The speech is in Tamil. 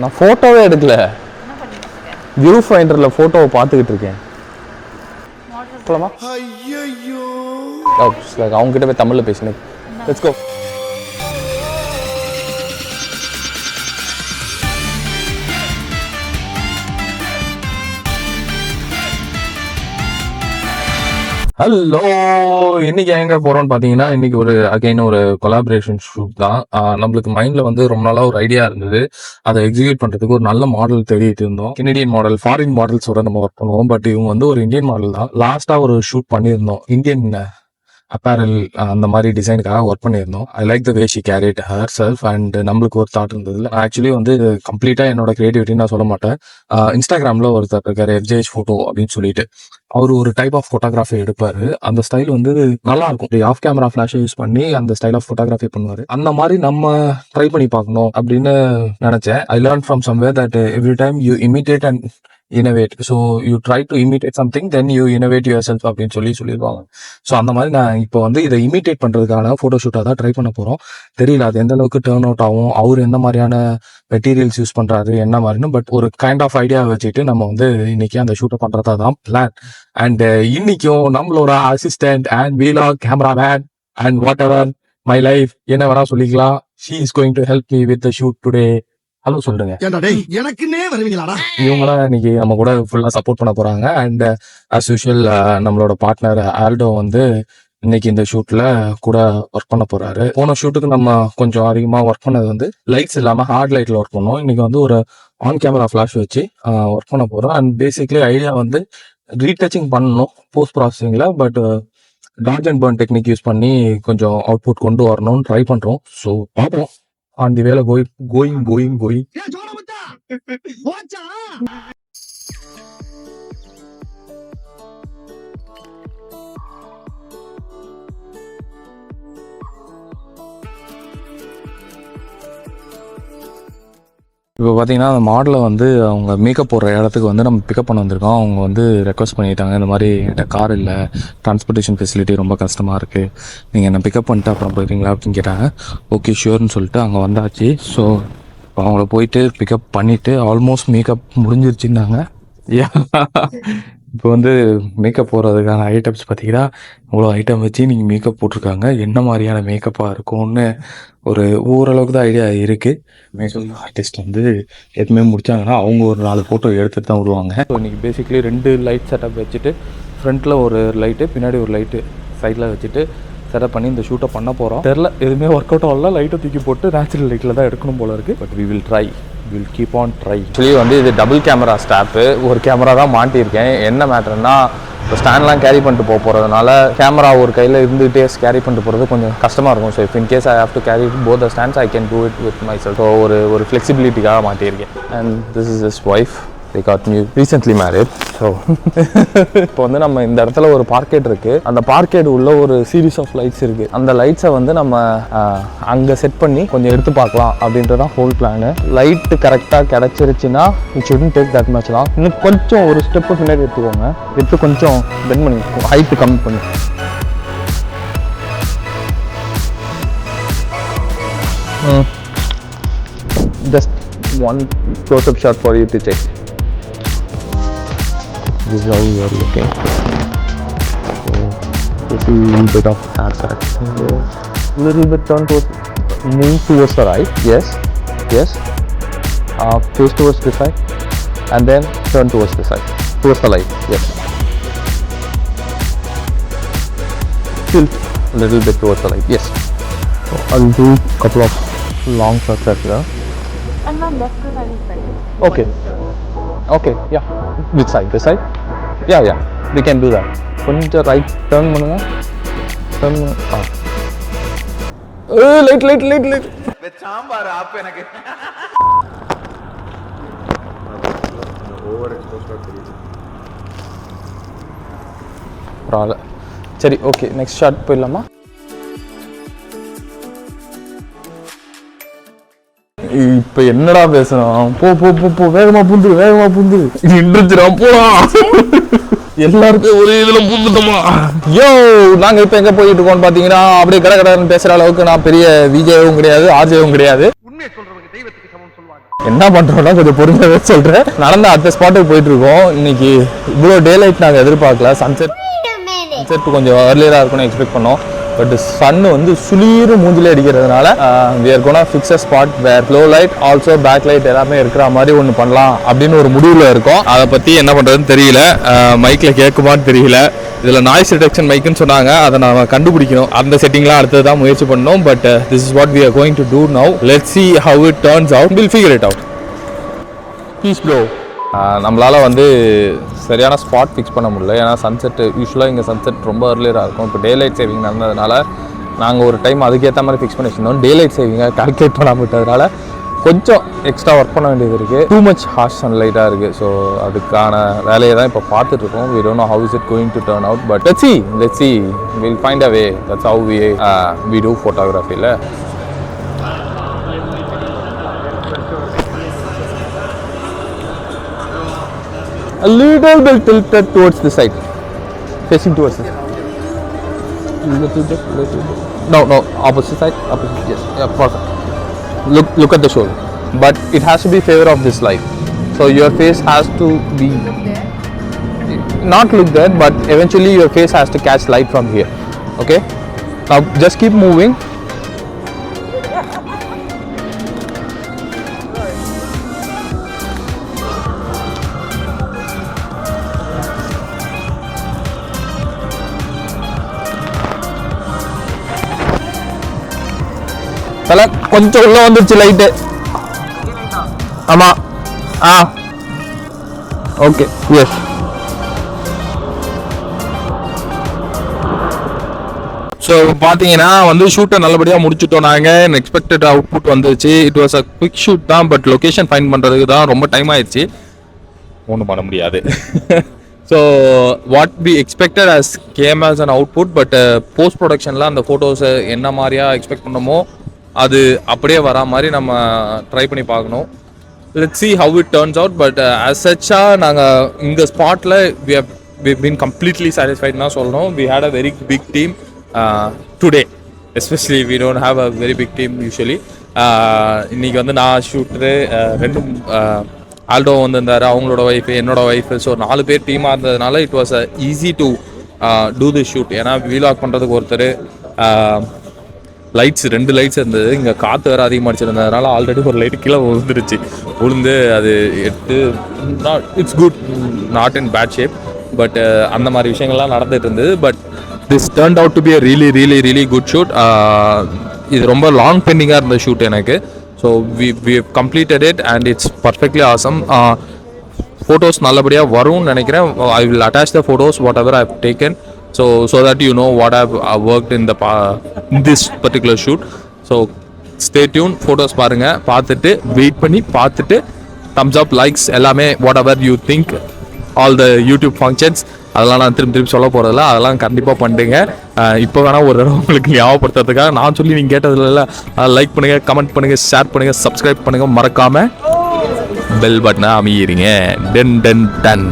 நான் ஃபோட்டோவே எடுக்கல, வியூ ஃபைண்டரில் ஃபோட்டோவை பார்த்துக்கிட்டு இருக்கேன். போலாமா? அவங்க கிட்ட போய் தமிழில் பேசினேன். Let's go. ஹலோ, இன்னைக்கு எங்க போறோம்னு பாத்தீங்கன்னா, இன்னைக்கு ஒரு கொலாபரேஷன் ஷூட் தான். நம்மளுக்கு மைண்ட்ல ரொம்ப நாளா ஒரு ஐடியா இருந்தது. அதை எக்ஸிக்யூட் பண்றதுக்கு ஒரு நல்ல மாடல் தேடிட்டு இருந்தோம். கெனடியன் மாடல், ஃபாரின் மாடல்ஸோட நம்ம ஒர்க் பண்ணுவோம். பட் இவங்க ஒரு இந்தியன் மாடல் தான். லாஸ்டா ஒரு ஷூட் பண்ணியிருந்தோம், இந்தியன் அப்பேரல் அந்த மாதிரி டிசைனுக்காக ஒர்க் பண்ணியிருந்தோம். I like the way she carried her self. And நம்மளுக்கு ஒரு தாட் இருந்தது. ஆக்சுவலி கம்ப்ளீட்டா என்னோட கிரியேட்டிவிட்டின்னு நான் சொல்ல மாட்டேன். இன்ஸ்டாகிராம்ல ஒருத்தர் இருக்காரு, FJH போட்டோ அப்படின்னு சொல்லிட்டு. அவர் ஒரு டைப் ஆஃப் போட்டோகிராஃபி எடுப்பாரு. அந்த ஸ்டைல் நல்லா இருக்கும். ஆஃப் கேமரா ஃபிளாஷை யூஸ் பண்ணி அந்த ஸ்டைல் ஆஃப் போட்டோகிராஃபி பண்ணுவாரு. அந்த மாதிரி நம்ம ட்ரை பண்ணி பார்க்கணும் அப்படின்னு நினைச்சேன். I learn from somewhere that every time you imitate and innovate. So you try to imitate something, then you innovate yourself அப்படின்னு சொல்லிடுவாங்க. ஸோ அந்த மாதிரி நான் இப்போ இதை இமிட்டேட் பண்றதுக்கான போட்டோஷூட்டாக தான் ட்ரை பண்ண போறோம். தெரியல அது எந்த அளவுக்கு டேர்ன் அவுட் ஆகும், அவர் எந்த மாதிரியான மெட்டீரியல்ஸ் யூஸ் பண்றாரு என்ன மாதிரின்னு. பட் ஒரு கைண்ட் ஆஃப் ஐடியா வச்சுட்டு நம்ம இன்னைக்கு அந்த ஷூட்டை பண்றதா தான் பிளான். அண்ட் இன்னைக்கும் நம்மளோட assistant and vlog cameraman and what ever my life என்ன வேணா சொல்லிக்கலாம், she is going to help me with the shoot today. Hello சொல்லுங்க. இவங்களாம் இன்னைக்கு நம்ம கூட ஃபுல்லா சப்போர்ட் பண்ண போறாங்க. அண்ட் அஸ் யூஷுவல் நம்மளோட பார்ட்னர் ஆல்டோ இன்னைக்கு இந்த ஷூட்ல கூட ஒர்க் பண்ண போறாரு. போன ஷூட்டுக்கு நம்ம கொஞ்சம் அதிகமா ஒர்க் பண்ணது லைட்ஸ் இல்லாம ஹார்ட் லைட்ல ஒர்க் பண்ணோம். இன்னைக்கு ஒரு ஆன் கேமரா ஃபிளாஷ் வச்சு ஒர்க் பண்ண போறோம். அண்ட் பேசிக்லி ஐடியா ரீடச்சிங் பண்ணணும் போஸ்ட் ப்ராசஸிங்ல. But dodge and burn technique use பண்ணி கொஞ்சம் அவுட்புட் கொண்டு வரணும்னு ட்ரை பண்றோம். ஸோ பார்ப்போம். On the way going. இப்போ பார்த்தீங்கன்னா அந்த மாடலை அவங்க மேக்கப் போடுற இடத்துக்கு நம்ம பிக்கப் பண்ண வந்திருக்கோம். அவங்க ரெக்வஸ்ட் பண்ணிட்டாங்க, இந்த மாதிரி என்கிட்ட கார் இல்லை, டிரான்ஸ்போர்ட்டேஷன் ஃபெசிலிட்டி ரொம்ப கஷ்டமாக இருக்குது, நீங்கள் என்ன பிக்கப் பண்ணிட்டு அப்புறம் போயிடுறீங்களா அப்படின்னு கேட்டாங்க. ஓகே ஷூர்னு சொல்லிட்டு அங்கே வந்தாச்சு. ஸோ அவங்கள போயிட்டு பிக்கப் பண்ணிவிட்டு ஆல்மோஸ்ட் மேக்கப் முடிஞ்சிருச்சுன்னாங்க. இப்போ மேக்கப் போடுறதுக்கான ஐட்டம்ஸ் பார்த்தீங்கன்னா இவ்வளோ ஐட்டம் வச்சு நீங்கள் மேக்கப் போட்டிருக்காங்க. என்ன மாதிரியான மேக்கப்பாக இருக்கும்னு ஒரு ஓரளவுக்கு தான் ஐடியா இருக்குது. மேக்கப் ஆர்டிஸ்ட் எதுவுமே முடிச்சாங்கன்னா அவங்க ஒரு 4 ஃபோட்டோ எடுத்துகிட்டு தான் விடுவாங்க. ஸோ இன்றைக்கி பேசிக்லி 2 லைட் செட்டப் வச்சுட்டு, ஃப்ரண்ட்டில் ஒரு லைட்டு, பின்னாடி ஒரு லைட்டு சைடில் வச்சுட்டு செட்டப் பண்ணி இந்த ஷூட்டை பண்ண போகிறோம். தெரில எதுவுமே ஒர்க் அவுட் ஆகல. லைட்டை தூக்கி போட்டு நேச்சுரல் லைட்டில் தான் எடுக்கணும் போல இருக்குது. But we will try, will keep on try. Actually இது டபுள் கேமரா ஸ்டாப்பு. ஒரு கேமரா தான் மாட்டியிருக்கேன். என்ன மேட்டர்னா, இப்போ ஸ்டாண்ட்லாம் கேரி பண்ணிட்டு போகிறதுனால கேமரா ஒரு கையில் இருந்துகிட்டே கேரி பண்ணிட்டு போகிறது கொஞ்சம் கஷ்டமாக இருக்கும். So if in case I have to carry both the stands, I can do it with my self. So ஒரு ஃப்ளெக்சிபிலிட்டிக்காக மாட்டியிருக்கேன். And this is his wife. They got me recently married. So இப்போ நம்ம இந்த இடத்துல ஒரு பார்க்கெட் இருக்கு. அந்த பார்க்கெட் உள்ள ஒரு சீரீஸ் ஆஃப் லைட்ஸ் இருக்கு. அந்த லைட்ஸை நம்ம அங்கே செட் பண்ணி கொஞ்சம் எடுத்து பார்க்கலாம் அப்படின்றதான் ஹோல் பிளானு. லைட்டு கரெக்டாக கிடச்சிருச்சுன்னா it shouldn't take that much long. இன்னும் கொஞ்சம் ஒரு ஸ்டெப்பு பின்னாடி எடுத்துக்கோங்க. எடுத்து கொஞ்சம் பெண்ட் பண்ணி ஹைட்டு கம்மி பண்ணி. Just one close-up shot for you to check. This is how you are looking. So, just a little bit of hair correction. Little bit turn towards, move towards the right. Yes. Face towards this side, and then turn towards this side, towards the light. Yes. Tilt a little bit towards the light. Yes. So I'll do a couple of long shots as well. And my left to right. Okay. Yeah. Which side? This side? Yeah. We can do that. கொஞ்சம் ரைட் டர்ன் பண்ணுங்க. லைட் சாம்பார் ஆப் எனக்கு ஓவர் எக்ஸ்போஸ்டா தெரியுது. பரவாயில்ல. சரி, ஓகே, நெக்ஸ்ட் ஷாட் போயிடலாமா? இப்ப என்னடா பேசணும்? போ வேகமா புந்து நின்றுச்சுடா, போலாம். எல்லாருக்கும் ஒரு இதுல புந்துட்டோமா? யோ, நாங்க இப்ப எங்க போயிட்டு இருக்கோம்னு பாத்தீங்கன்னா, அப்படியே கடகடன்னு பேசுற அளவுக்கு நான் பெரிய விஜயவும் கிடையாது, ஆர்ஜேவும் கிடையாது. உண்மையை சொல்றவங்க தெய்வத்துக்கு சமம் சொல்லுவாங்க. என்ன பண்ணுறோன்னா கொஞ்சம் பொறுமையாகவே சொல்கிறேன். நடந்து அடுத்த ஸ்பாட்டுக்கு போயிட்டுருக்கோம். இன்னைக்கு இவ்வளோ டே லைட் நாங்கள் எதிர்பார்க்கல. சன்செட் கொஞ்சம் ஏர்லியராக இருக்கும்னு எக்ஸ்பெக்ட் பண்ணோம். பட் சன் வந்து சுளீர் மூஞ்சிலே அடிக்கிறதுனால we are gonna fix a spot where low light also back light எல்லாமே இருக்கிற மாதிரி ஒன்று பண்ணலாம் அப்படின்னு ஒரு முடிவில் இருக்கோம். அதை பற்றி என்ன பண்ணுறதுன்னு தெரியல. மைக்கில் கேட்குமான்னு தெரியல. இதில் நாய்ஸ் ரிடக்ஷன் மைக்குன்னு சொன்னாங்க. அதை நான் கண்டுபிடிக்கணும். அந்த செட்டிங்லாம் அடுத்தது தான் முயற்சி பண்ணணும். But this is what we are going to do now. Let's see how it turns out. We'll figure it out. Peace bro. நம்மளால் வந்து சரியான ஸ்பாட் ஃபிக்ஸ் பண்ண முடியல. ஏன்னா சன்செட்டு யூஸ்வலாக இங்கே சன்செட் ரொம்ப ஏர்லியராக இருக்கும். இப்போ டே லைட் சேவிங் நடந்ததுனால நாங்கள் ஒரு டைம் அதுக்கேற்ற மாதிரி ஃபிக்ஸ் பண்ணி வச்சுருந்தோம். டே லைட் சேவிங்கை கால்குலேட் பண்ணாமல் விட்டதுனால கொஞ்சம் எக்ஸ்ட்ரா ஒர்க் பண்ண வேண்டியது இருக்குது. டூ மச் ஹார்ஷ் சன்லைட்டாக இருக்குது. ஸோ அதுக்கான வேலையை தான் இப்போ பார்த்துட்ருக்கோம். we don't know how is it going to turn out, but let's see we'll find a way. That's how we do photography la. A little bit tilted towards the side, facing towards the side. Little bit. No, opposite side. Yes, yeah, perfect. Look at the shoulder, but it has to be favor of this light. So your face has to be not look there, but eventually your face has to catch light from here. Okay. Now just keep moving. தலை கொஞ்சம் உள்ள வந்துருச்சு லைட்டு. ஆமாம். Okay yes. ஸோ பார்த்தீங்கன்னா வந்து ஷூட்டை நல்லபடியாக முடிச்சுட்டோம். நாங்கள் எக்ஸ்பெக்டட் அவுட்புட் வந்துருச்சு. It was a quick shoot தான். பட் லொக்கேஷன் ஃபைண்ட் பண்ணுறதுக்கு தான் ரொம்ப டைம் ஆயிடுச்சு. ஒன்றும் பண்ண முடியாது. So what we expected as came as an output. But post ப்ரொடக்ஷனில் அந்த ஃபோட்டோஸை என்ன மாதிரியா எக்ஸ்பெக்ட் பண்ணமோ அது அப்படியே வரா மாதிரி நம்ம ட்ரை பண்ணி பார்க்கணும். Let's see how it turns out. But as such நாங்கள் இங்கே ஸ்பாட்டில் we've been completely satisfied தான் சொல்லணும். we had a very big team today, especially we don't have a very big team usually. இன்னைக்கு வந்து நான் ஷூட்டரு ரெண்டும் ஆல்டோ வந்திருந்தாரு, அவங்களோட ஒய்ஃபு, என்னோட ஒய்ஃபு. ஸோ 4 பேர் டீமாக இருந்ததுனால it was easy to do the shoot. ஏன்னா வீலாக் பண்ணுறதுக்கு ஒருத்தர், லைட்ஸ் 2 லைட்ஸ் இருந்தது. இங்கே காற்று வேறு அதிகமாக அடிச்சிருந்ததுனால ஆல்ரெடி ஒரு லைட்டு கீழே விழுந்து அது எடுத்து it's good, not in bad shape. But அந்த மாதிரி விஷயங்கள்லாம் நடந்துகிட்டு இருந்தது. But this turned out to be a really good shoot. இது ரொம்ப லாங் பெண்டிங்காக இருந்த ஷூட் எனக்கு. So we completed it and it's perfectly awesome. Photos நல்லபடியாக வரும்னு நினைக்கிறேன். I will attach the photos whatever I've taken. So that you know what I've worked in this particular shoot. So stay tuned. Photos பாருங்க, பார்த்துட்டு வெயிட் பண்ணி பார்த்துட்டு thumbs up, likes எல்லாமே whatever you think, all the YouTube functions அதெல்லாம் நான் திரும்பி சொல்ல போகிறதில்ல. அதெல்லாம் கண்டிப்பாக பண்ணுங்க. இப்போ வேணால் ஒரு தடவை உங்களுக்கு ஞாபகப்படுத்துறதுக்காக நான் சொல்லி நீங்கள் கேட்டதில்ல. லைக் பண்ணுங்கள், கமெண்ட் பண்ணுங்கள், ஷேர் பண்ணுங்கள், சப்ஸ்கிரைப் பண்ணுங்கள். மறக்காமல் பெல் பட்டனை அமைக்கிறீங்க. டன்